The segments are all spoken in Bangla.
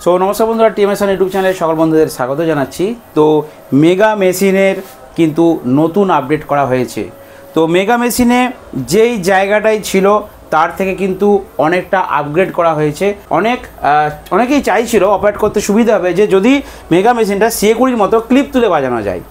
সো নমস্কার বন্ধুরা, টিএমএসএন ইউটিউব চ্যানেলে সকল বন্ধুদের স্বাগত জানাচ্ছি। তো মেগা মেশিনের কিন্তু নতুন আপডেট করা হয়েছে। তো মেগা মেশিনে যেই জায়গাটাই ছিল তার থেকে কিন্তু অনেকটা আপগ্রেড করা হয়েছে। অনেকেই চাইছিল অপারেট করতে সুবিধা হবে যে যদি মেগা মেশিনটা CA20 মতো ক্লিপ তুলে বাজানো যায়,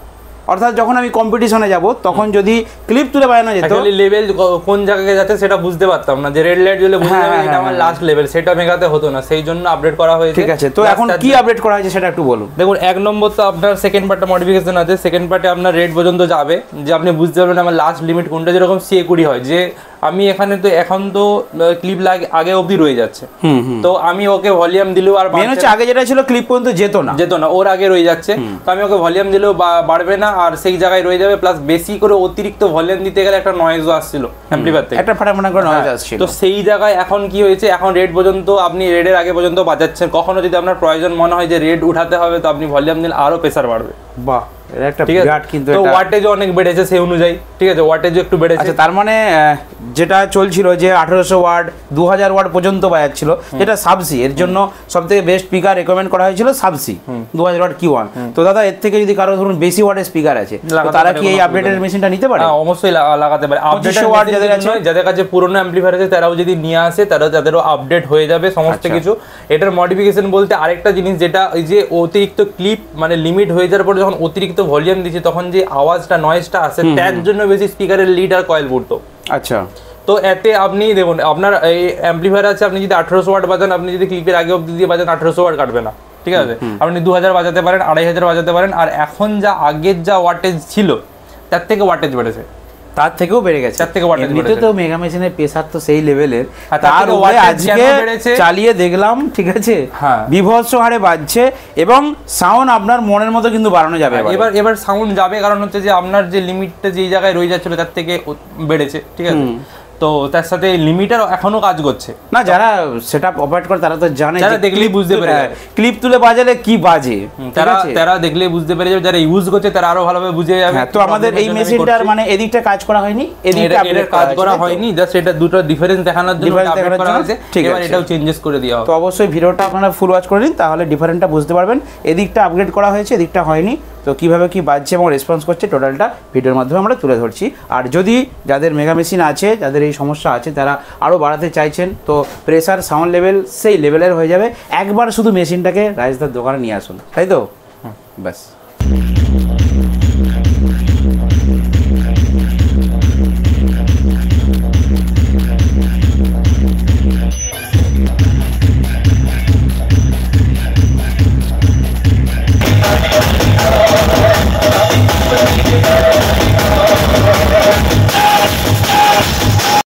অর্থাৎ যখন আমি কম্পিটিশনে যাব তখন যদি ক্লিপ তুলে বাজানো যেত, লেভেল কোন জায়গায় যাচ্ছে সেটা বুঝতে পারতাম না, যে রেড লাইট জ্বলে বুঝতে পারতাম এটা আমার লাস্ট লেভেল, সেটা মেগাতে হতো না, সেই জন্য আপডেট করা হয়েছে। ঠিক আছে, তো এখন কি আপডেট করা হয়েছে সেটা একটু বলুন। দেখুন, এক নম্বর তো আপনার সেকেন্ড পার্টে মডিফিকেশন আছে। সেকেন্ড পার্টে আপনার রেড পর্যন্ত যাবে, যে আপনি বুঝতে পারবেন আমার লাস্ট লিমিট কোনটা। যেরকম CA20 হয়, যে আমি এখানে তো এখন তো ক্লিপ আগে অবধি রয়ে যাচ্ছে, তো আমি ওকে ভলিউম দিলেও আর আগে যেটা ছিল ক্লিপ পর্যন্ত যেত না, ওর আগে রয়ে যাচ্ছে, তো আমি ওকে ভলিউম দিলেও বাড়বে না আর সেই জায়গায় রয়ে যাবে। প্লাস বেশি করে অতিরিক্ত ভলিউম দিতে গেলে একটা নয়েজও আসছিল অ্যাম্পলিফায়ার থেকে, একটা ফাটাফাটা করে নয়েজ আসছিল। তো সেই জায়গায় এখন কি হয়েছে, এখন রেড পর্যন্ত আপনি রেডের আগে পর্যন্ত বাজাচ্ছেন। কখনো যদি আপনার প্রয়োজন মনে হয় যে রেড উঠাতে হবে, তো আপনি ভলিউম দিলে আরো প্রেসার বাড়বে। বাহ, তো ওয়াটেজও অনেক বেড়েছে সেই অনুযায়ী। ঠিক আছে, ওয়াটেজও একটু বেড়েছে। আচ্ছা, তার মানে যেটা চলছিল যে 1800 ওয়াট 2000 ওয়াট পর্যন্ত বাজাচ্ছিল, যেটা সাবসি, এর জন্য সবথেকে বেস্ট স্পিকার রেকমেন্ড করা হয়েছিল সাবসি 2000 ওয়াট Q1। তো দাদা, এর থেকে যদি কারো ধরুন বেশি ওয়াটের স্পিকার আছে, তারা কি এই আপডেটেড মেশিনটা নিতে পারে? অবশ্যই লাগাতে পারে। আপডেটেড ওয়াট যাদের কাছে পুরনো অ্যাম্পলিফায়ার আছে তারাও যদি নিয়ে আসে, তাদেরও আপডেট হয়ে যাবে সমস্ত কিছু। এটার মডিফিকেশন বলতে আরেকটা জিনিস, যেটা এই যে অতিরিক্ত ক্লিপ মানে লিমিট হয়ে যাওয়ার পরে যখন অতিরিক্ত ভলিউম দিচ্ছে তখন যে আওয়াজটা নয়েজটা আসে, তার জন্য বেশি স্পিকারের লিড আর কয়েল পড়তো। আচ্ছা, তো এতে আপনি দেখুন, আপনার এই অ্যাম্পলিফায়ার আছে, আপনি যদি 1800 ওয়াট বাজান, আপনি যদি ক্লিপের আগে অবধি দিয়ে বাজান 1800 ওয়াট কাটবে না। ঠিক আছে, আপনি 2000 বাজাতে পারেন, 2500 বাজাতে পারেন। আর এখন যা আগের যা ওয়াটেজ ছিল তার থেকে ওয়াটেজ বেড়েছে, তার থেকেও বেড়ে গেছে। তার থেকে ওয়াটেজ বেড়েছে। তো মেগা মেশিনের প্রেসার তো সেই লেভেলের, তার উপরে আজকে চালিয়ে দেখলাম, ঠিক আছে, বিভৎস হারে বাজছে এবং সাউন্ড আপনার মনের মতো কিন্তু বাড়ানো যাবে। এবার সাউন্ড যাবে, কারণ হচ্ছে যে আপনার যে লিমিটটা যেই জায়গায় রয়ে যাচ্ছিল তার থেকে বেড়েছে। ঠিক আছে, তো তার সাথে লিমিটার এখনো কাজ করছে না। যারা সেটআপ অপারেট করে তারা তো জানে, যারা দেখলেই বুঝতে পারে ক্লিপ তুলে বাজালে কি বাজে, তারা দেখলেই বুঝতে পেরে যাবে। যারা ইউজ করছে তারা আরো ভালোভাবে বুঝে যাবে। তো আমাদের এই মেশিনটার মানে এদিকটা কাজ করা হয়নি, এদিকটা কাজ করা হয়নি, জাস্ট এটা দুটো ডিফারেন্স দেখানোর জন্য আপডেট করা হয়েছে। এবার এটাও চেঞ্জেস করে দেওয়া হবে। তো অবশ্যই ভিডিওটা আপনারা ফুল ওয়াচ করে নিন, তাহলে ডিফারেন্টটা বুঝতে পারবেন। এদিকটা আপগ্রেড করা হয়েছে, এদিকটা হয়নি। তো কীভাবে কী বাজছে এবং রেসপন্স করছে টোটালটা ভিডিওর মাধ্যমে আমরা তুলে ধরছি। আর যদি যাদের মেগা মেশিন আছে, যাদের এই সমস্যা আছে, তারা আরও বাড়াতে চাইছেন, তো প্রেসার সাউন্ড লেভেল সেই লেভেলের হয়ে যাবে। একবার শুধু মেশিনটাকে রাজদার দোকানে নিয়ে আসুন, তাই তো? ব্যাস।